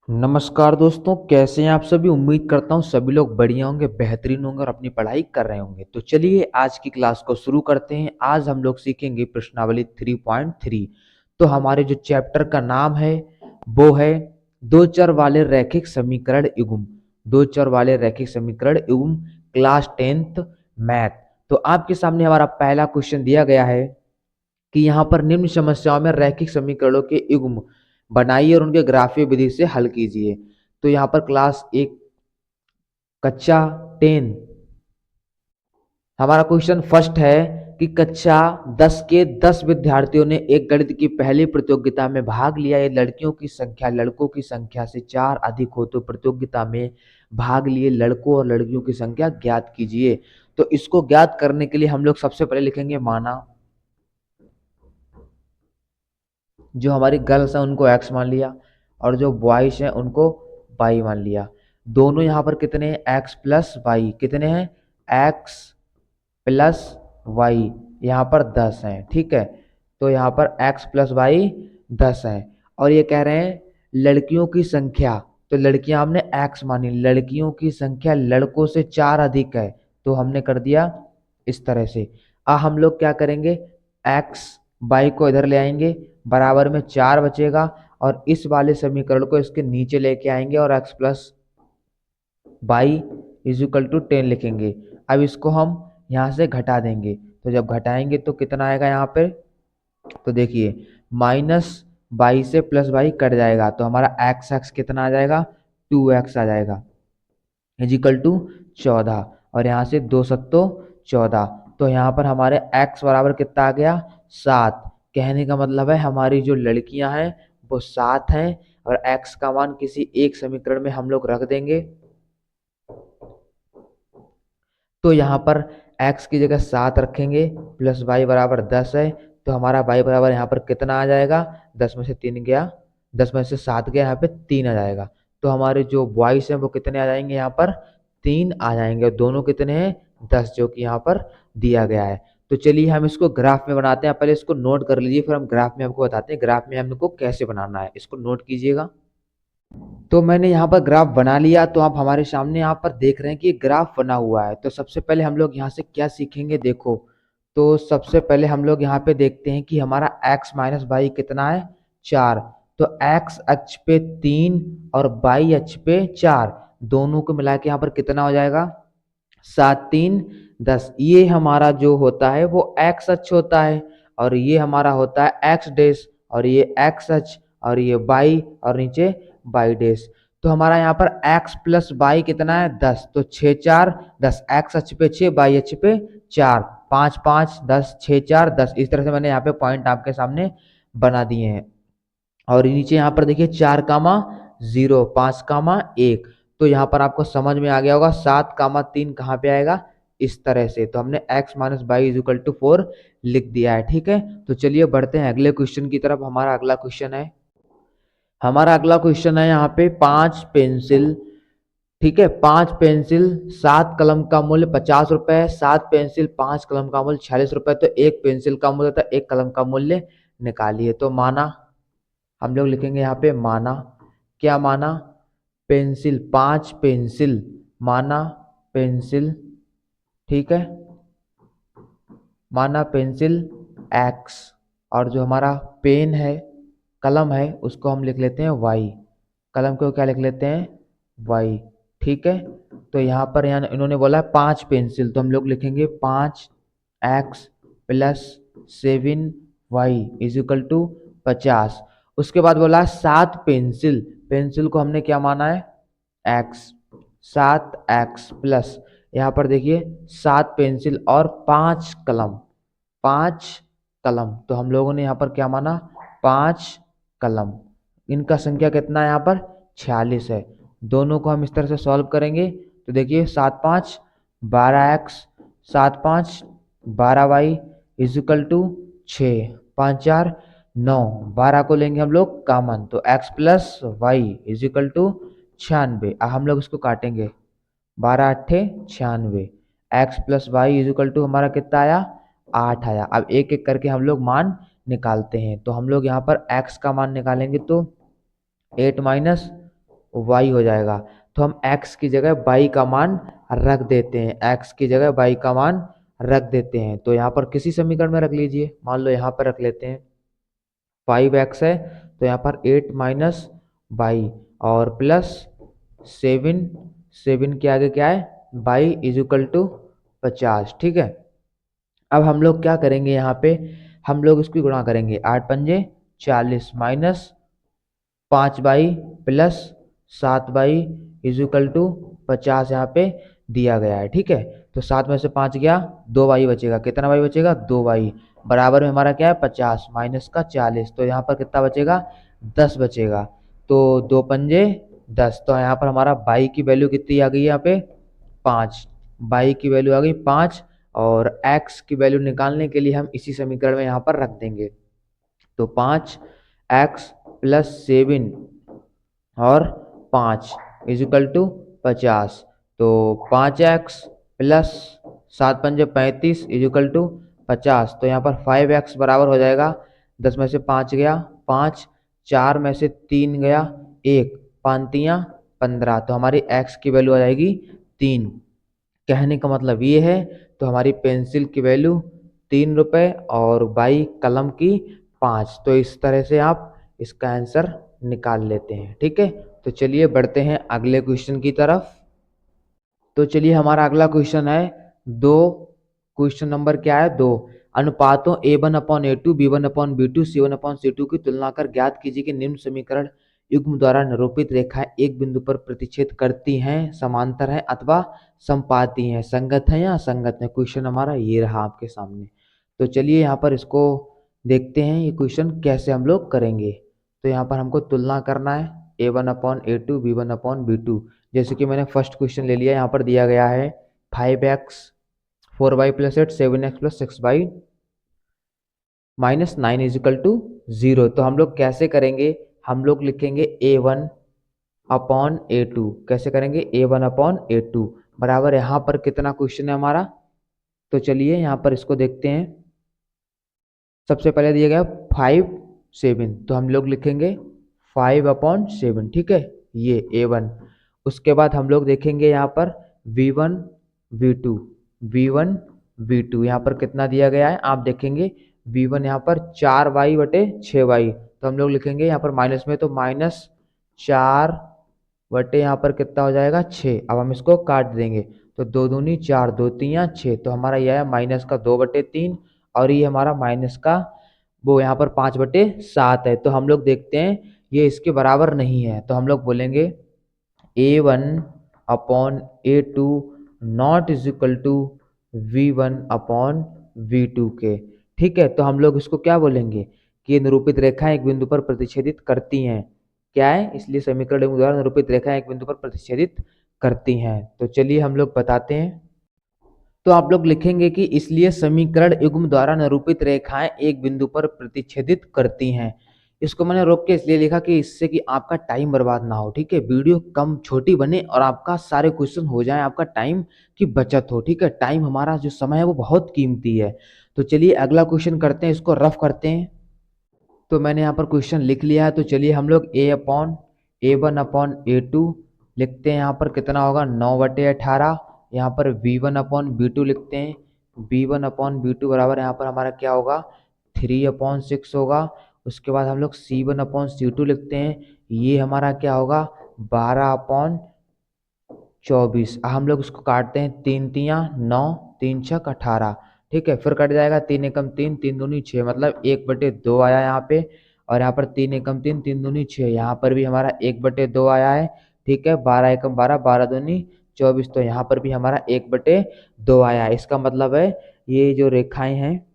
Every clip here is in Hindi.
नमस्कार दोस्तों, कैसे हैं आप सभी। उम्मीद करता हूँ सभी लोग बढ़िया होंगे, बेहतरीन होंगे और अपनी पढ़ाई कर रहे होंगे। तो चलिए आज की क्लास को शुरू करते हैं। आज हम लोग सीखेंगे प्रश्नावली 3.3। तो हमारे जो चैप्टर का नाम है वो है दो चर वाले रैखिक समीकरण युग्म। दो चर वाले रैखिक समीकरण युग्म, क्लास 10th मैथ। तो आपके सामने हमारा पहला क्वेश्चन दिया गया है कि यहाँ पर निम्न समस्याओं में रैखिक समीकरणों के युग्म बनाइए और उनके ग्राफीय विधि से हल कीजिए। तो यहाँ पर क्लास एक कक्षा 10 हमारा क्वेश्चन फर्स्ट है कि कक्षा 10 के 10 विद्यार्थियों ने एक गणित की पहली प्रतियोगिता में भाग लिया। ये लड़कियों की संख्या लड़कों की संख्या से 4 अधिक हो तो प्रतियोगिता में भाग लिए लड़कों और लड़कियों की संख्या ज्ञात कीजिए। तो इसको ज्ञात करने के लिए हम लोग सबसे पहले लिखेंगे माना। जो हमारी गर्ल्स हैं उनको एक्स मान लिया और जो बॉयज हैं उनको वाई मान लिया। दोनों यहाँ पर कितने हैं, एक्स प्लस वाई। कितने हैं, एक्स प्लस वाई। यहाँ पर 10 हैं, ठीक है। तो यहाँ पर एक्स प्लस वाई 10 है। और ये कह रहे हैं लड़कियों की संख्या, तो लड़कियां हमने एक्स मानी, लड़कियों की संख्या लड़कों से 4 अधिक है तो हमने कर दिया इस तरह से। अब हम लोग क्या करेंगे, एक्स वाई को इधर ले आएंगे, बराबर में 4 बचेगा और इस वाले समीकरण को इसके नीचे लेके आएंगे और X plus Y is equal to 10 लिखेंगे। अब इसको हम यहाँ से घटा देंगे, तो जब घटाएंगे तो कितना आएगा यहाँ पे, तो देखिए माइनस बाई से प्लस बाई कट जाएगा तो हमारा एक्स एक्स कितना आ जाएगा, 2x आ जाएगा इज इक्वल टू 14। और यहाँ से 2 सत्तो 14, तो यहाँ पर हमारे x बराबर कितना आ गया, 7। कहने का मतलब है हमारी जो लड़कियां हैं वो 7 हैं और x का मान किसी एक समीकरण में हम लोग रख देंगे। तो यहाँ पर x की जगह 7 रखेंगे प्लस y बराबर 10 है तो हमारा y बराबर यहाँ पर कितना आ जाएगा, 10 में से 3 गया, 10 में से 7 गया, यहाँ पे 3 आ जाएगा। तो हमारे जो बॉयज हैं वो कितने आ जाएंगे, यहाँ पर 3 आ जाएंगे और दोनों कितने हैं, 10, जो कि यहाँ पर दिया गया है। तो चलिए हम इसको ग्राफ में बनाते हैं। पहले इसको नोट कर लीजिए, फिर हम ग्राफ में आपको बताते हैं ग्राफ में हमको कैसे बनाना है। इसको नोट कीजिएगा। तो मैंने यहाँ पर ग्राफ बना लिया, तो आप हमारे सामने यहाँ पर देख रहे हैं कि ये ग्राफ बना हुआ है। तो सबसे पहले हम लोग यहाँ से क्या सीखेंगे, देखो। तो सबसे पहले हम लोग यहाँ पे देखते हैं कि हमारा x माइनस वाई कितना है, 4। तो x अक्ष पे 3 और y अक्ष पे 4, दोनों को मिला के यहाँ पर कितना हो जाएगा, 7 3 10। ये हमारा जो होता है वो x अक्ष होता है और ये हमारा होता है x डैश और ये x अक्ष और ये y और नीचे y डैश। तो हमारा यहाँ पर x प्लस वाई कितना है, 10। तो 6 4 10, x अक्ष पे 6 y अक्ष पे 4, 5 5 10 6 4 10। इस तरह से मैंने यहाँ पे पॉइंट आपके सामने बना दिए हैं। और नीचे यहाँ पर देखिए 4 कामा 0, 5 कामा 1। तो यहाँ पर आपको समझ में आ गया होगा 7 कामा 3 कहाँ पे आएगा, इस तरह से। तो हमने x minus Y is equal to 4 लिख दिया है, ठीक है। तो चलिए बढ़ते हैं अगले क्वेश्चन की तरफ। हमारा अगला क्वेश्चन है यहाँ पे 5 पेंसिल, ठीक है। 5 पेंसिल 7 कलम का मूल्य 50 रुपए, 7 पेंसिल 5 कलम का मूल्य 46 रुपए। तो एक पेंसिल का मूल्य था, एक कलम का मूल्य निकालिए। तो माना हम लोग लिखेंगे यहाँ पे माना, क्या माना, पेंसिल 5 पेंसिल, माना पेंसिल, ठीक है, माना पेंसिल x। और जो हमारा पेन है, कलम है, उसको हम लिख लेते हैं y। कलम को क्या लिख लेते हैं, y, ठीक है। तो यहाँ पर यहाँ इन्होंने बोला 5 पेंसिल, तो हम लोग लिखेंगे 5x plus 7y is equal to 50। उसके बाद बोला 7 पेंसिल, पेंसिल को हमने क्या माना है, x, 7x प्लस, यहाँ पर देखिए 7 पेंसिल और 5 कलम, 5 कलम। तो हम लोगों ने यहाँ पर क्या माना, 5 कलम। इनका संख्या कितना है यहाँ पर, 46 है। दोनों को हम इस तरह से सॉल्व करेंगे तो देखिए 7 5 12x, 7 5 12y is equal to 6, 5 4 9, 12 को लेंगे हम लोग कॉमन तो x plus Y is equal to 96। हम लोग इसको काटेंगे, 12 अट्ठे 96, X plus Y is equal to हमारा कितना आया, 8 आया। अब एक एक करके हम लोग मान निकालते हैं। तो हम लोग यहाँ पर x का मान निकालेंगे तो 8 माइनस वाई हो जाएगा। तो हम x की जगह y का मान रख देते हैं, x की जगह y का मान रख देते हैं। तो यहाँ पर किसी समीकरण में रख लीजिए, मान लो यहाँ पर रख लेते हैं 5x है, तो यहाँ पर 8 माइनस वाई और प्लस 7, 7 के आगे क्या है वाई इज इक्वल टू 50। ठीक है, अब हम लोग क्या करेंगे, यहाँ पे हम लोग इसकी गुणा करेंगे, 8 पंजे 40 minus 5 Y plus 7 Y is equal to 50 यहाँ पे दिया गया है। ठीक है, तो 7 में से 5 गया, 2 बाई बचेगा, कितना बाई बचेगा 2 बाई, बराबर में हमारा क्या है 50 माइनस का 40, तो यहाँ पर कितना बचेगा 10 बचेगा। तो 2 पंजे 10, तो यहाँ पर हमारा बाई की वैल्यू कितनी आ गई यहाँ पे 5, बाई की वैल्यू आ गई 5, और x की वैल्यू निकालने के लिए हम इसी समीकरण में यहाँ पर रख देंगे। तो 5x प्लस 7 और 5 इज इक्वल टू 50। तो 5x प्लस 7 पंजे 35 इज इक्वल टू 50। तो यहाँ पर 5x बराबर हो जाएगा, 10 में से 5 गया 5, 4 में से 3 गया 1, 5×3 = 15, तो हमारी x की वैल्यू आ जाएगी 3। कहने का मतलब ये है, तो हमारी पेंसिल की वैल्यू 3 रुपये और बाई कलम की 5। तो इस तरह से आप इसका आंसर निकाल लेते हैं। ठीक है, तो चलिए बढ़ते हैं अगले क्वेश्चन की तरफ। तो चलिए हमारा अगला क्वेश्चन है दो, क्वेश्चन नंबर क्या है 2, अनुपातों A1/A2 B1/B2 C1/C2 की तुलना कर ज्ञात कीजिए कि निम्न समीकरण युग्म द्वारा निरूपित रेखाएं एक बिंदु पर प्रतिच्छेद करती हैं, समांतर हैं अथवा संपाती हैं, संगत हैं या असंगत हैं। क्वेश्चन हमारा ये रहा आपके सामने। तो चलिए यहाँ पर इसको देखते हैं, ये क्वेश्चन कैसे हम लोग करेंगे। तो यहाँ पर हमको तुलना करना है A1/A2 B1/B2। जैसे कि मैंने फर्स्ट क्वेश्चन ले लिया, यहाँ पर दिया गया है 5x 4y plus 8 7x plus 6y minus 9 is equal to 0। तो हम लोग कैसे करेंगे, हम लोग लिखेंगे A1/A2। कैसे करेंगे A1/A2 बराबर, यहाँ पर कितना क्वेश्चन है हमारा, तो चलिए यहाँ पर इसको देखते हैं। सबसे पहले दिया गया 5 7, तो हम लोग लिखेंगे 5/7। ठीक है, ये A1। उसके बाद हम लोग देखेंगे यहाँ पर V1 V2 V1 V2, यहाँ पर कितना दिया गया है आप देखेंगे, V1 यहाँ पर 4y/6y, तो हम लोग लिखेंगे यहाँ पर माइनस में, तो -4 बटे यहाँ पर कितना हो जाएगा 6। अब हम इसको काट देंगे, तो 2 दूनी 4 2 3 6, तो हमारा यह है माइनस का 2/3, और ये हमारा माइनस का वो यहाँ पर 5/7 है। तो हम लोग देखते हैं ये इसके बराबर नहीं है, तो हम लोग बोलेंगे A1/A2 not is equal to V1/V2 के। ठीक है, तो हम लोग इसको क्या बोलेंगे कि निरूपित रेखाएं एक बिंदु पर प्रतिच्छेदित करती हैं, क्या है, इसलिए समीकरण द्वारा निरूपित रेखाएं एक बिंदु पर प्रतिच्छेदित करती हैं। तो चलिए हम लोग बताते हैं। तो आप लोग लिखेंगे कि इसलिए समीकरण युग्म द्वारा निरूपित रेखाएं एक बिंदु पर प्रतिच्छेदित करती हैं। इसको मैंने रोक के इसलिए लिखा कि इससे कि आपका टाइम बर्बाद ना हो। ठीक है, वीडियो कम छोटी बने और आपका सारे क्वेश्चन हो जाए, आपका टाइम की बचत हो। ठीक है, टाइम हमारा जो समय है वो बहुत कीमती है। तो चलिए अगला क्वेश्चन करते हैं, इसको रफ करते हैं। तो मैंने यहाँ पर क्वेश्चन लिख लिया है, तो चलिए हम लोग A1/A2 लिखते हैं। यहाँ पर कितना होगा 9/18। यहाँ पर V1/V2 लिखते हैं, V1/V2 बराबर यहाँ पर हमारा क्या होगा 3/6 होगा। उसके बाद हम लोग C1/C2 लिखते हैं, ये हमारा क्या होगा 12/24। हम लोग उसको काटते हैं, 3 तियाँ 9 3 छक 18। ठीक है, फिर कट जाएगा, 3 एकम 3 3 दूनी 6, मतलब 1/2 आया यहाँ पे। और यहाँ पर 3 एकम 3 3 दूनी 6, यहाँ पर भी हमारा 1/2 आया है। ठीक है, 12 एकम 12 12 दूनी 24, तो यहाँ पर भी हमारा 1/2 आया है। इसका मतलब है ये जो रेखाएं हैं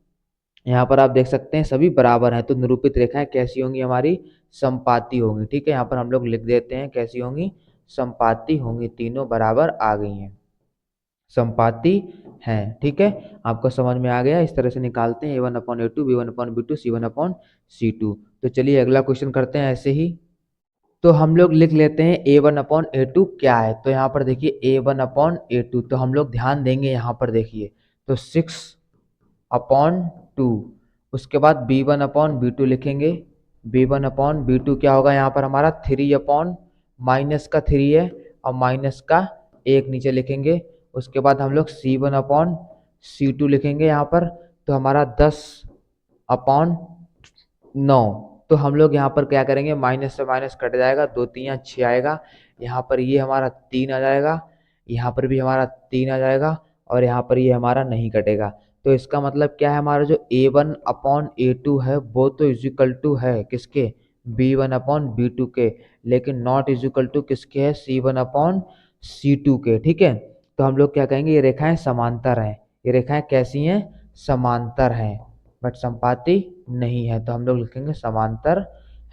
यहाँ पर आप देख सकते हैं सभी बराबर हैं। तो निरूपित रेखाएं कैसी होंगी हमारी समपाती होंगी। ठीक है, यहाँ पर हम लोग लिख देते हैं कैसी होंगी समपाती होंगी, तीनों बराबर आ गई हैं, संपाती हैं। ठीक है, आपको समझ में आ गया, इस तरह से निकालते हैं A1/A2 B1/B2 C1/C2। तो चलिए अगला क्वेश्चन करते हैं ऐसे ही। तो हम लोग लिख लेते हैं A1/A2 क्या है। तो यहाँ पर देखिए A1/A2, तो हम लोग ध्यान देंगे यहाँ पर देखिए, तो 6/2। उसके बाद B1/B2 लिखेंगे, B1/B2 क्या होगा यहाँ पर हमारा 3/2 माइनस का 3 है और माइनस का 1 नीचे लिखेंगे। उसके बाद हम लोग C1/C2 लिखेंगे यहाँ पर, तो हमारा 10/9। तो हम लोग यहाँ पर क्या करेंगे, माइनस से माइनस कट जाएगा, 2 3 6 आएगा। यहाँ पर ये हमारा 3 आ जाएगा, यहाँ पर भी हमारा 3 आ जाएगा, और यहाँ पर ये हमारा नहीं कटेगा। तो इसका मतलब क्या है, हमारा जो A1/A2 है वो तो इजिकल टू है किसके, B1/B2 के, लेकिन नॉट इजिकल टू किसके है, C1/C2 के। ठीक है, तो हम लोग क्या कहेंगे, ये रेखाएं समांतर हैं। ये रेखाएं कैसी हैं, समांतर हैं, बट संपाती नहीं है। तो हम लोग लिखेंगे समांतर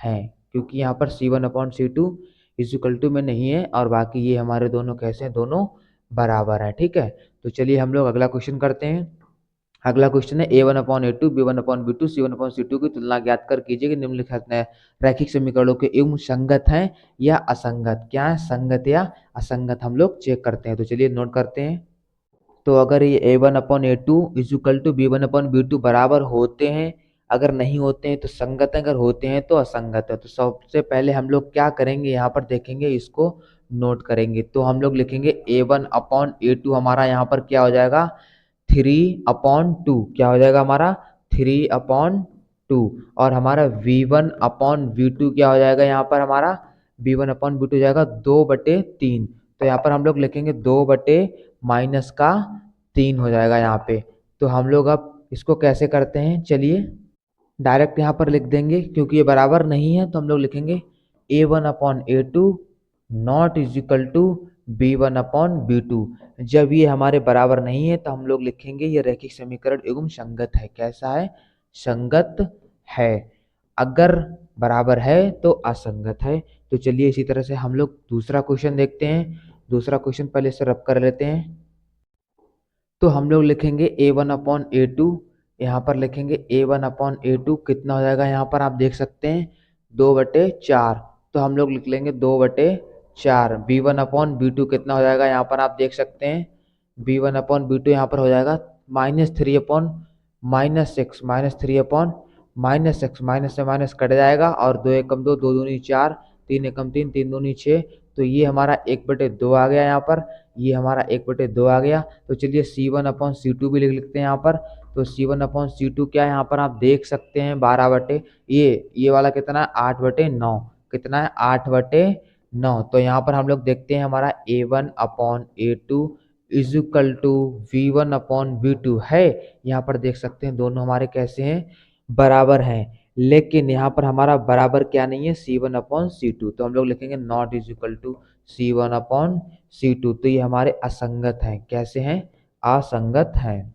हैं, क्योंकि यहाँ पर C1/C2 इजिकल टू में नहीं है, और बाकी ये हमारे दोनों कैसे हैं, दोनों बराबर है। ठीक है, तो चलिए हम लोग अगला क्वेश्चन करते हैं। अगला क्वेश्चन है A1/A2 B1/B2 C1/C2 की तुलना ज्ञात कर कीजिए कि निम्नलिखित रैखिक समीकरणों के युग्म संगत हैं या असंगत। क्या है, संगत या असंगत, हम लोग चेक करते हैं। तो चलिए नोट करते हैं। तो अगर ये A1/A2 इजिकल टू B1/B2 बराबर होते हैं, अगर नहीं होते हैं तो संगत है, अगर होते हैं तो असंगत है। तो सबसे पहले हम लोग क्या करेंगे, यहाँ पर देखेंगे, इसको नोट करेंगे। तो हम लोग लिखेंगे A1/A2 हमारा यहाँ पर क्या हो जाएगा, 3/2। क्या हो जाएगा हमारा, 3/2। और हमारा V1/V2 क्या हो जाएगा, यहाँ पर हमारा V1/V2 हो जाएगा 2/3। तो यहाँ पर हम लोग लिखेंगे 2/-3 हो जाएगा यहाँ पे। तो हम लोग अब इसको कैसे करते हैं, चलिए डायरेक्ट यहाँ पर लिख देंगे, क्योंकि ये बराबर नहीं है। तो हम लोग लिखेंगे A1/A2 not is equal to B1/B2। जब ये हमारे बराबर नहीं है तो हम लोग लिखेंगे ये रैखिक समीकरण एवं संगत है। कैसा है, संगत है। अगर बराबर है तो असंगत है। तो चलिए इसी तरह से हम लोग दूसरा क्वेश्चन देखते हैं। दूसरा क्वेश्चन पहले से रब कर लेते हैं। तो हम लोग लिखेंगे A1/A2, यहाँ पर लिखेंगे A1/A2 कितना हो जाएगा, यहाँ पर आप देख सकते हैं 2/4। तो हम लोग लिख लेंगे 2/4। B1/B2 कितना हो जाएगा, यहाँ पर आप देख सकते हैं B1/B2 यहाँ पर हो जाएगा -3/-6, -3/-6, माइनस से माइनस कट जाएगा, और 2 एकम 2, 2 दूनी 4, 3 एकम 3, 3 दूनी 6। तो ये हमारा 1/2 आ गया यहाँ पर, ये हमारा 1/2 आ गया। तो चलिए C1/C2 भी लिख लेते हैं यहाँ पर। तो C1/C2 क्या है, यहाँ पर आप देख सकते हैं 12 बटे ये वाला कितना है, 8/9। कितना है, 8/9। तो यहाँ पर हम लोग देखते हैं हमारा A1/A2 इजिकल टू V1/V2 है। यहाँ पर देख सकते हैं दोनों हमारे कैसे हैं, बराबर हैं। लेकिन यहाँ पर हमारा बराबर क्या नहीं है, C1/C2। तो हम लोग लिखेंगे नॉट इजिकल टू C1/C2। तो ये हमारे असंगत हैं। कैसे हैं, असंगत हैं।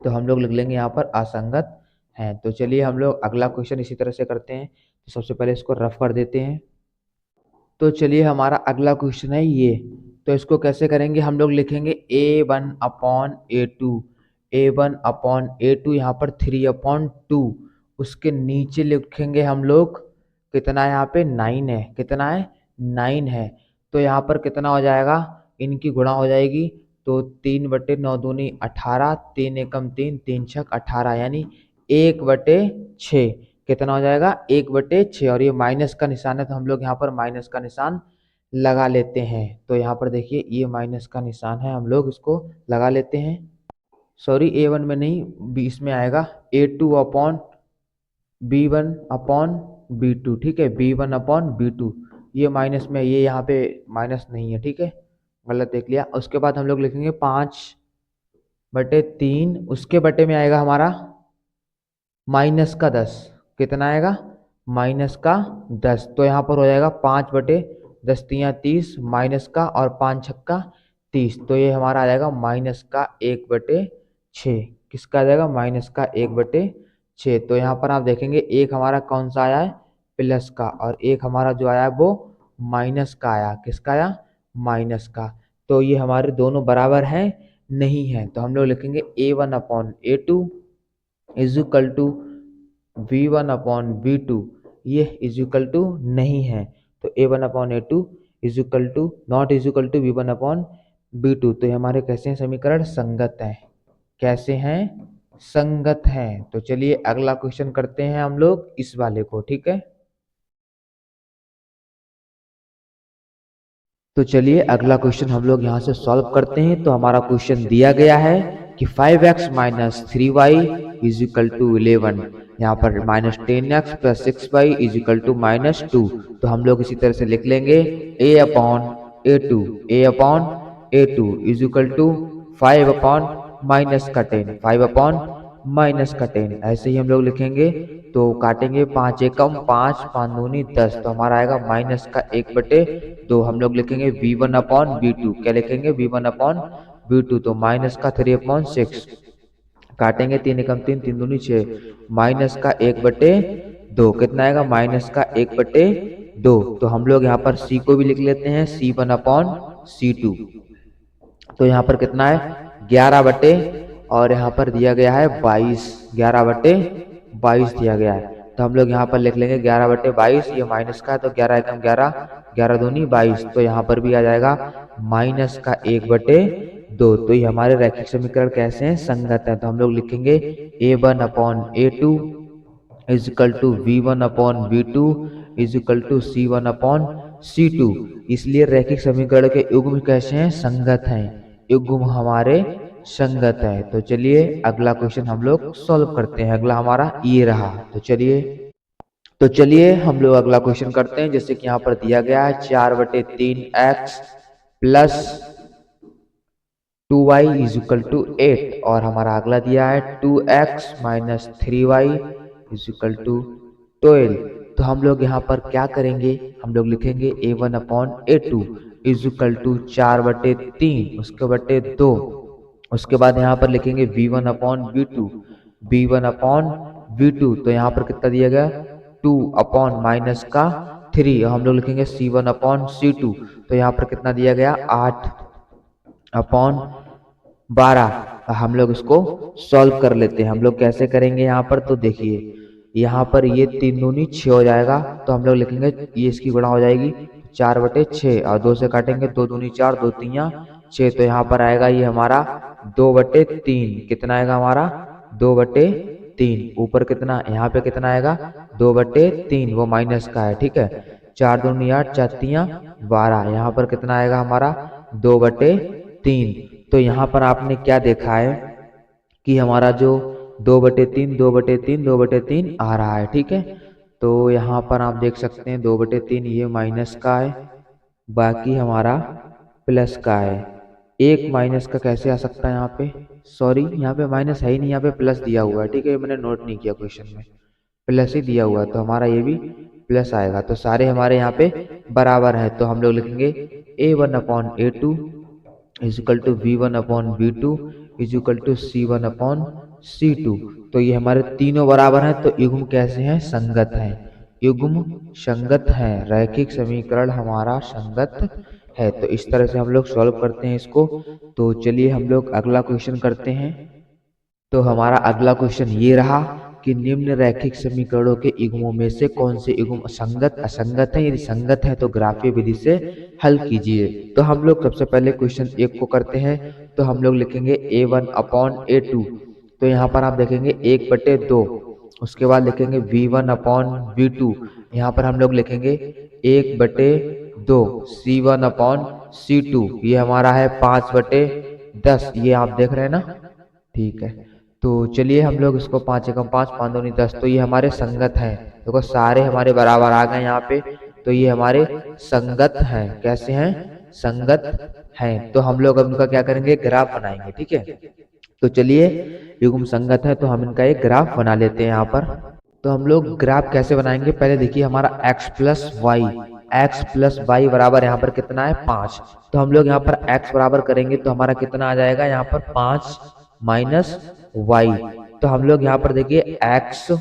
तो हम लोग लिख लेंगे यहाँ पर असंगत हैं। तो चलिए हम लोग अगला क्वेश्चन इसी तरह से करते हैं। तो सबसे पहले इसको रफ कर देते हैं। तो चलिए हमारा अगला क्वेश्चन है ये। तो इसको कैसे करेंगे, हम लोग लिखेंगे A1/A2, A1/A2 यहाँ पर 3/2। उसके नीचे लिखेंगे हम लोग कितना है, यहाँ पे 9 है। कितना है, 9 है। तो यहाँ पर कितना हो जाएगा, इनकी गुणा हो जाएगी। तो 3/9 दूनी 18, 3 एकम 3, 3 छक 18, यानी 1/6। कितना हो जाएगा, 1/6। और ये माइनस का निशान है, तो हम लोग यहाँ पर माइनस का निशान लगा लेते हैं। तो यहाँ पर देखिए ये माइनस का निशान है, हम लोग इसको लगा लेते हैं। सॉरी, A1 में नहीं, B में आएगा B1/B2। ठीक है, B1/B2। ये माइनस में, ये यहाँ पे माइनस नहीं है। ठीक है, गलत देख लिया। उसके बाद हम लोग लिखेंगे 5/3। उसके बटे में आएगा हमारा -10। कितना आएगा, -10। तो यहाँ पर हो जाएगा 5/10 तियाँ 30, माइनस का, और 5 छक्का 30। तो ये हमारा आ जाएगा -1/6। किसका आ जाएगा, -1/6। तो यहाँ पर आप देखेंगे एक हमारा कौन सा आया है, प्लस का, और एक हमारा जो आया है वो माइनस का आया। किसका आया, माइनस का। तो ये हमारे दोनों बराबर हैं, नहीं है। तो हम लोग लिखेंगे A1/A2 is equal to V1/V2। ये इज इक्वल टू नहीं है। तो A1/A2 is equal to not is equal to V1/V2। तो ये हमारे कैसे हैं, समीकरण संगत हैं। कैसे हैं, संगत हैं। तो चलिए अगला क्वेश्चन करते हैं हम लोग इस वाले को। ठीक है, तो चलिए अगला क्वेश्चन हम लोग यहाँ से सॉल्व करते हैं। तो हमारा क्वेश्चन दिया गया है कि 5x minus 3y is equal to 11। यहाँ पर minus 10x plus 6y is equal to minus 2। तो हम लोग इसी तरह से लिख लेंगे a upon a2 is equal to 5 upon minus का 10, 5 अपॉन माइनस का 10। ऐसे ही हम लोग लिखेंगे। तो काटेंगे 5 एकम 5, 5 दूनी 10, तो हमारा आएगा माइनस का 1/2। हम लोग लिखेंगे v1 अपॉन v2। क्या लिखेंगे? v1 upon v2। तो माइनस का 3 अपॉन 6, काटेंगे 3 एकम 3, 3 दूनी 6, माइनस का 1/2। कितना आएगा? माइनस का 1/2। तो हम लोग यहाँ पर c को भी लिख लेते हैं, c1 अपॉन c2। तो यहाँ पर कितना है? 11 और यहाँ पर दिया गया है 22, 11/22 दिया गया है। तो हम लोग यहाँ पर लिख लेंगे 11/22। ये माइनस का है तो 11 एकम 11, 11 दूनी 22। तो यहाँ पर भी आ जाएगा माइनस का 1/2। तो ये हमारे रैखिक समीकरण कैसे हैं? संगत है। तो हम लोग लिखेंगे a1 upon a2 is equal to v1 upon v2 is equal to c1 upon c2। इसलिए रैखिक समीकरण के युग्म कैसे हैं? संगत हैं। युग्म हमारे संगत है। तो चलिए अगला क्वेश्चन हम लोग सॉल्व करते हैं। अगला हमारा ये रहा। तो चलिए हम लोग अगला क्वेश्चन करते हैं। जैसे कि यहाँ पर दिया गया है 4/3x plus 2y is equal to 8। और हमारा अगला दिया है 2x minus 3y is equal to 12। तो हम लोग यहाँ पर क्या करेंगे? हम लोग लिखेंगे a1 upon a2 is equal to 4/3 उसके बटे 2। उसके बाद यहाँ पर लिखेंगे v1 अपॉन v2। तो यहाँ पर कितना दिया गया? 2 अपॉन माइनस का 3। हम लोग लिखेंगे c1 अपॉन c2। तो यहाँ पर कितना दिया गया? 8 अपॉन 12। हम लोग इसको सॉल्व कर लेते हैं। हम लोग कैसे करेंगे यहाँ पर? तो देखिए यहाँ पर ये 3 दूनी 6 हो जाएगा। तो हम लोग लिखेंगे ये इसकी गुणा हो जाएगी 4/6 और 2 से काटेंगे 2 दूनी 4, 2 तीन 6। तो यहाँ पर आएगा ये हमारा 2/3। कितना आएगा हमारा? 2/3। ऊपर कितना? यहाँ पे कितना आएगा? 2/3। वो माइनस का है, ठीक है। 4 दूनी 8, 4 तीन 12। यहाँ पर कितना आएगा हमारा? 2/3। तो यहाँ पर आपने क्या देखा है कि हमारा जो 2/3, 2/3, 2/3 आ रहा है, ठीक है। तो यहाँ पर आप देख सकते हैं 2/3 ये माइनस का है, बाकी हमारा प्लस का है। एक माइनस का कैसे आ सकता है यहाँ पे? सॉरी, यहाँ पे माइनस है ही नहीं, यहाँ पे प्लस दिया हुआ है, ठीक है। मैंने नोट नहीं किया क्वेश्चन में, प्लस ही दिया हुआ है। तो हमारा ये भी प्लस आएगा। तो सारे हमारे यहाँ पे बराबर है। तो हम लोग लिखेंगे a1 upon a2 is equal to v1 upon v2 is equal to c1 upon c2। तो ये हमारे तीनों बराबर हैं। तो युग्म कैसे हैं? संगत हैं। युग्म संगत है। रैखिक समीकरण हमारा संगत है। तो इस तरह से हम लोग सॉल्व करते हैं इसको। तो चलिए हम लोग अगला क्वेश्चन करते हैं। तो हमारा अगला क्वेश्चन ये रहा कि निम्न रैखिक समीकरणों के युग्मों में से कौन से युग्म संगत असंगत है? यदि संगत है तो ग्राफीय विधि से हल कीजिए। तो हम लोग सबसे पहले क्वेश्चन 1 को करते हैं। तो हम लोग लिखेंगे a1 अपॉन a2। तो यहाँ पर आप देखेंगे 1/2। उसके बाद लिखेंगे v1 अपॉन v2। यहाँ पर हम लोग लिखेंगे 1/2। c1 अपॉन c2 ये हमारा है 5/10। ये आप देख रहे हैं ना, ठीक है। तो चलिए हम लोग इसको 5 एकम 5, 5 दूनी 10। तो ये हमारे संगत हैं। देखो सारे हमारे बराबर आ गए यहाँ पे। तो ये हमारे संगत हैं। कैसे हैं? संगत हैं। तो हम लोग अब इनका क्या करेंगे? ग्राफ बनाएंगे, ठीक है। तो चलिए युग्म संगत है तो हम इनका एक ग्राफ बना लेते हैं यहाँ पर। तो हम लोग ग्राफ कैसे बनाएंगे? पहले देखिए हमारा x प्लस वाई बराबर यहाँ पर कितना है? 5। तो हम लोग यहाँ पर x बराबर करेंगे तो हमारा कितना आ जाएगा यहाँ पर? 5 माइनस वाई। तो हम लोग यहाँ पर देखिए x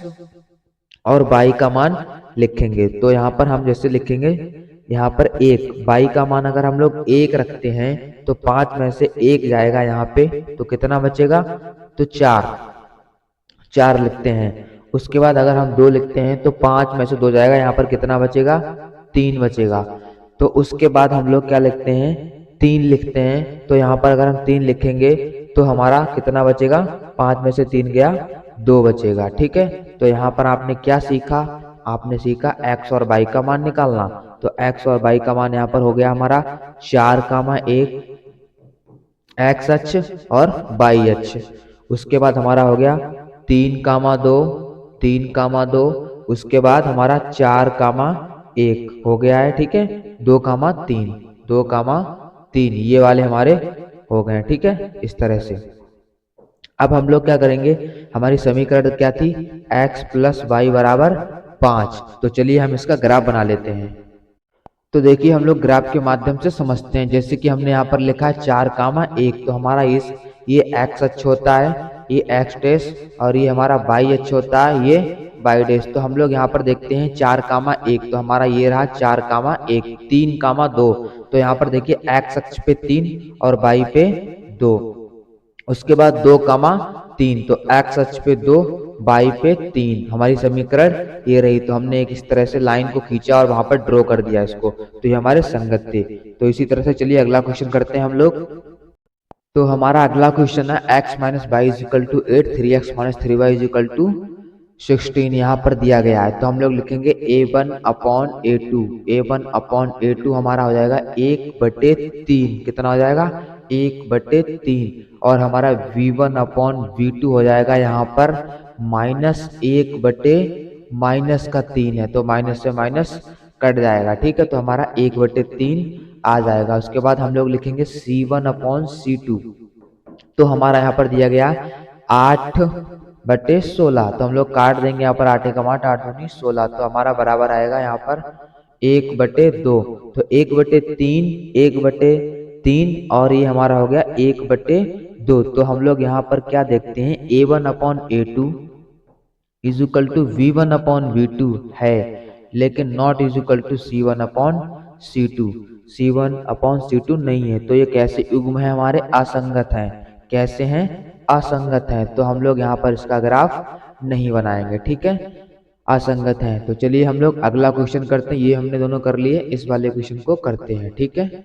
और y का मान लिखेंगे। तो यहाँ पर हम जैसे लिखेंगे यहाँ पर 1, y का मान अगर हम लोग 1 रखते हैं तो 5 में से 1 जाएगा यहाँ पे, तो कितना बचेगा? तो 4 लिखते हैं। उसके बाद अगर हम 2 लिखते हैं तो 5 में से 2 जाएगा, यहाँ पर कितना बचेगा? 3 बचेगा। तो उसके बाद हम लोग क्या लिखते हैं? 3 लिखते हैं। तो यहाँ पर अगर हम 3 लिखेंगे तो हमारा कितना बचेगा? 5 में से 3 गया, 2 बचेगा, ठीक है। तो यहाँ पर आपने क्या सीखा? आपने सीखा x और y का मान निकालना। तो x और y का मान यहाँ पर हो गया हमारा 4,1 एक्स अक्ष और वाई अक्ष। उसके बाद हमारा हो गया 3,2 3,2, उसके बाद हमारा 4,1 हो गया है, ठीक है। 2,3 2,3 ये वाले हमारे हो गए, ठीक है, इस तरह से। अब हम लोग क्या करेंगे, हमारी समीकरण क्या थी, x प्लस वाई बराबर 5। तो चलिए हम इसका ग्राफ बना लेते हैं। तो देखिए हम लोग ग्राफ के माध्यम से समझते हैं। जैसे कि हमने यहाँ पर लिखा है 4,1, तो हमारा ये x अक्ष होता है, ये x डैश, और ये हमारा y अक्ष होता है, ये y डैश। तो हम लोग यहाँ पर देखते हैं 4,1, तो हमारा ये रहा 4,1, 3,2। तो यहाँ पर देखिए x अक्ष पे 3 और y पे 2। उसके बाद 2,3, तो x अक्ष पे 2, y पे 3। हमारी समीकरण ये रही। तो हमने एक इस तरह से लाइन को खींचा और वहां पर ड्रॉ कर दिया इसको, तो ये हमारे संगत थे। तो इसी तरह से चलिए अगला क्वेश्चन करते हैं हम लोग। तो हमारा अगला क्वेश्चन है x minus Y is equal to 8, 3x minus 3y is equal to 16 यहाँ पर दिया गया है। तो हम लोग लिखेंगे a1/a2, a1/a2 हमारा हो जाएगा 1/3। कितना हो जाएगा, 1/3। और हमारा v1/v2 हो जाएगा यहाँ पर -1/-3 है, तो माइनस से माइनस कट जाएगा, ठीक है। तो हमारा 1/3 आ जाएगा। उसके बाद हम लोग लिखेंगे c1/c2। तो हमारा यहाँ पर दिया गया 8/16। तो हम लोग काट देंगे यहाँ पर 8 का 8, 8 दूनी 16। तो हमारा बराबर आएगा यहाँ पर 1/2। तो 1/3, 1/3, और ये हमारा हो गया 1/2। तो हम लोग यहाँ पर क्या देखते हैं, a1/a2 is equal to v1/v2 है, लेकिन not is equal to c1/c2। c1/c2 नहीं है। तो ये कैसे युग्म है, हमारे असंगत हैं। कैसे हैं, असंगत हैं। तो हम लोग यहाँ पर इसका ग्राफ नहीं बनाएंगे, ठीक है, असंगत है। तो चलिए हम लोग अगला क्वेश्चन करते हैं। ये हमने दोनों कर लिए, इस वाले क्वेश्चन को करते हैं, ठीक है।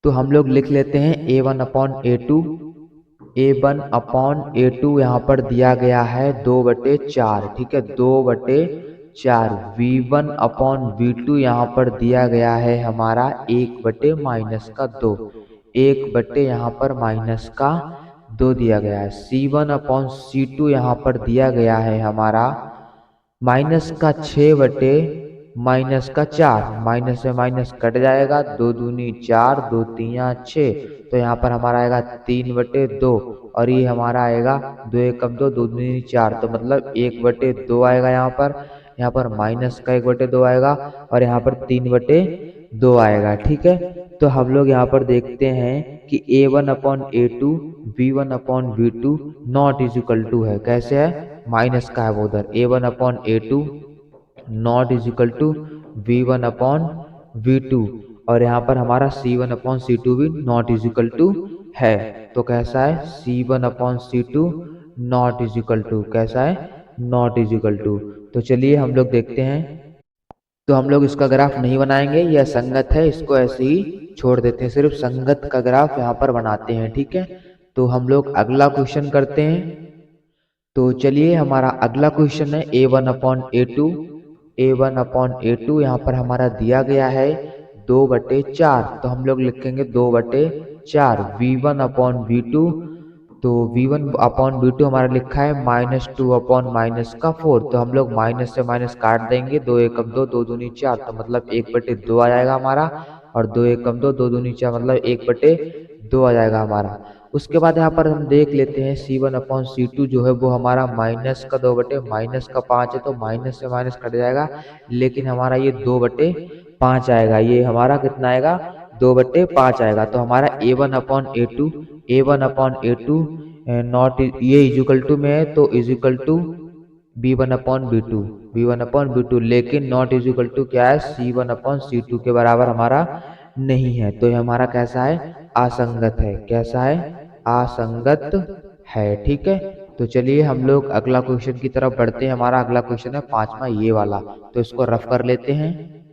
तो हम लोग लिख लेते हैं a1/a2, a1/a2 यहाँ पर दिया गया है 2/4, ठीक है, 2/4। v1/v2 यहाँ पर दिया गया है हमारा 1/-2, 1/ यहाँ पर -2 दिया गया है। c1/c2 यहाँ पर दिया गया है हमारा -6/-4, माइनस से माइनस कट जाएगा, 2 दूनी 4, 2 तीया 6। तो यहाँ पर हमारा आएगा 3/2, और ये हमारा आएगा 2 एकम 2, 2 दूनी 4। तो मतलब 1/2 आएगा यहाँ पर माइनस का 1/2 आएगा, और यहाँ पर 3/2 आएगा, ठीक है। तो हम लोग यहाँ पर देखते हैं कि a1/a2 v1/v2 not is equal to है, कैसे है, माइनस का है वो उधर, a1/a2 not is equal to v1/v2, और यहाँ पर हमारा c1/c2 भी नॉट इज इक्वल टू है। तो कैसा है, c1/c2 not is equal to, कैसा है, नॉट इज इक्वल टू। तो चलिए हम लोग देखते हैं। तो हम लोग इसका ग्राफ नहीं बनाएंगे, यह संगत है, इसको ऐसे ही छोड़ देते हैं, सिर्फ संगत का ग्राफ यहाँ पर बनाते हैं, ठीक है। तो हम लोग अगला क्वेश्चन करते हैं। तो चलिए हमारा अगला क्वेश्चन है a1/a2, a1/a2 यहाँ पर हमारा दिया गया है 2/4। तो हम लोग लिखेंगे 2/4 v1/v2। तो v1/v2 हमारा लिखा है -2/-4। तो हम लोग माइनस से माइनस काट देंगे, 2 एकम 2, 2 दूनी 4। तो मतलब 1/2 आ जाएगा हमारा, और 2 एकम 2, 2 दूनी 4, मतलब 1/2 आ जाएगा हमारा। उसके बाद यहाँ पर हम देख लेते हैं c1/c2 जो है वो हमारा -2/-5 है, तो माइनस से माइनस कट जाएगा, लेकिन हमारा ये 2/5 आएगा। ये हमारा कितना आएगा, 2/5 आएगा। तो हमारा a1/a2 नॉट ये इजिकल टू में है, तो इजिकल टू b1/b2, लेकिन नॉट इजिकल टू क्या है, c1/c2 के बराबर हमारा नहीं है। तो ये हमारा कैसा है, असंगत है, कैसा है, असंगत है, ठीक है। तो चलिए हम लोग अगला क्वेश्चन की तरफ बढ़ते हैं। हमारा अगला क्वेश्चन है 5वां ये वाला, तो इसको रफ कर लेते हैं।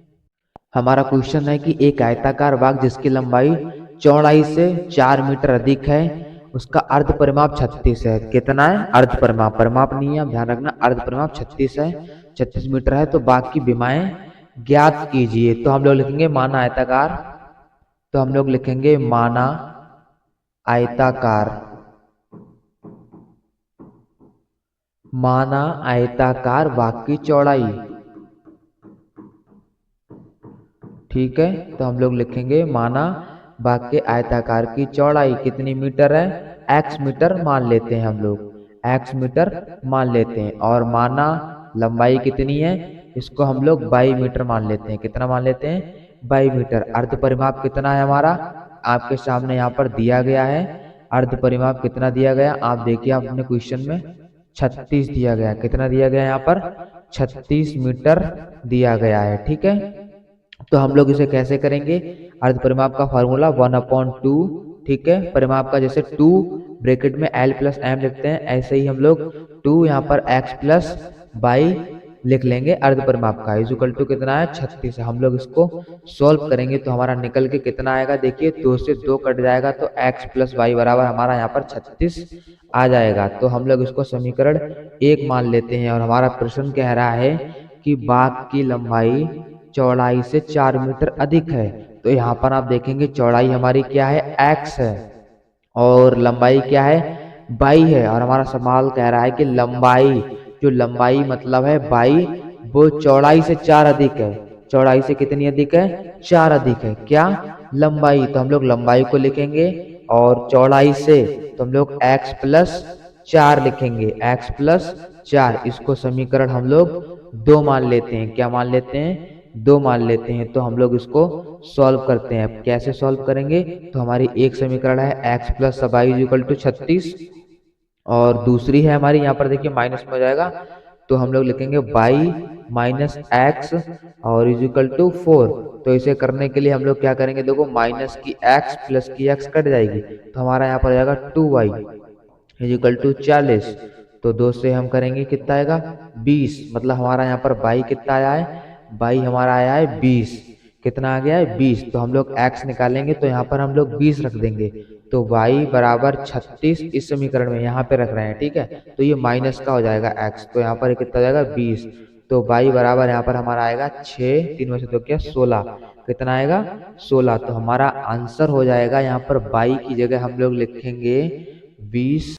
हमारा क्वेश्चन है कि एक आयताकार बाग जिसकी लंबाई चौड़ाई से 4 मीटर अधिक है, उसका अर्ध परिमाप 36 है। कितना है, अर्ध परिमाप, परिमाप नहीं है, ध्यान रखना, अर्ध परिमाप 36 है, 36 मीटर है। तो बाग की विमाएं ज्ञात कीजिए। तो हम लोग लिखेंगे माना आयताकार तो हम लोग लिखेंगे माना आयताकार, माना आयताकार भाग की चौड़ाई। ठीक है, तो हम लोग लिखेंगे माना भाग के आयताकार की चौड़ाई कितनी मीटर है, x मीटर मान लेते हैं हम लोग, x मीटर मान लेते हैं। और माना लंबाई कितनी है, इसको हम लोग 22 मीटर मान लेते हैं। कितना मान लेते हैं, 22 मीटर। अर्ध परिमाप कितना है हमारा, आपके सामने यहाँ पर दिया गया है। अर्ध परिमाप कितना दिया गया, आप देखिए अपने क्वेश्चन में 36 दिया गया। कितना दिया गया यहाँ पर, 36 मीटर दिया गया है। ठीक है, तो हम लोग इसे कैसे करेंगे, अर्ध परिमाप का फॉर्मूला 1/2। ठीक है, परिमाप का जैसे 2 ब्रैकेट में l प्लस m लिखते हैं, ऐसे ही हम लोग 2 यहाँ पर x प्लस बाई लिख लेंगे। अर्ध परिमाप का इक्वल टू कितना है, 36 है। हम लोग इसको सॉल्व करेंगे तो हमारा निकल के कितना आएगा, देखिए 2 से 2 कट जाएगा तो x प्लस वाई बराबर हमारा यहाँ पर 36 आ जाएगा। तो हम लोग इसको समीकरण 1 मान लेते हैं। और हमारा प्रश्न कह रहा है कि बाग की लंबाई चौड़ाई से 4 मीटर अधिक है। तो यहाँ पर आप देखेंगे चौड़ाई हमारी क्या है, x है, और लंबाई क्या है, 22 है। और हमारा सवाल कह रहा है कि लंबाई, जो लंबाई मतलब है 22, वो चौड़ाई से 4 अधिक है। चौड़ाई से कितनी अधिक है, 4 अधिक है। क्या, लंबाई। तो हम लोग लंबाई को लिखेंगे, और चौड़ाई से तो हम लोग x प्लस 4 लिखेंगे, x प्लस 4। इसको समीकरण हम लोग 2 मान लेते हैं। क्या मान लेते हैं, 2 मान लेते हैं। तो हम लोग इसको सॉल्व करते हैं। अब कैसे सॉल्व करेंगे, तो हमारी एक समीकरण है x प्लस 22 इक्वल टू 36, और दूसरी है हमारी यहाँ पर देखिए माइनस में हो जाएगा। तो हम लोग लिखेंगे 22 माइनस एक्स और इक्वल टू 4। तो इसे करने के लिए हम लोग क्या करेंगे, देखो माइनस की x प्लस की x कट जाएगी, तो हमारा यहाँ पर जाएगा 2y इक्वल टू 40। तो 2 से हम करेंगे कितना आएगा, 20। मतलब हमारा यहाँ पर y कितना आया है, y हमारा आया है 20। कितना आ गया है, 20। तो हम लोग x निकालेंगे तो यहाँ पर हम लोग 20 रख देंगे। तो y बराबर 36 इस समीकरण में यहाँ पे रख रहे हैं। ठीक है, तो ये माइनस का हो जाएगा x, तो यहाँ पर कितना हो जाएगा, 20। तो y बराबर यहाँ पर हमारा आएगा 6, 3 में से 2 क्या, 16। कितना आएगा, 16। तो हमारा आंसर हो जाएगा यहाँ पर y की जगह हम लोग लिखेंगे 20।